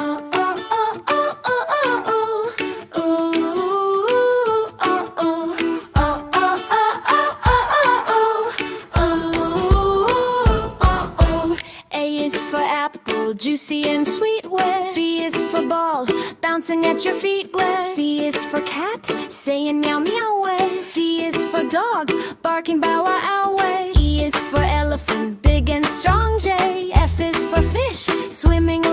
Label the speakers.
Speaker 1: Oh, oh, oh, oh, oh, oh, oh. Ooh, oh, oh. Oh, oh, oh, oh, oh, oh, oh. Oh, oh. A is for apple, juicy and sweet wet. B is for ball, bouncing at your feet glad. C is for cat, saying meow meow way. D is for dog, barking bow wow ow way. E is for elephant, big and strong. J, F is for fish, swimming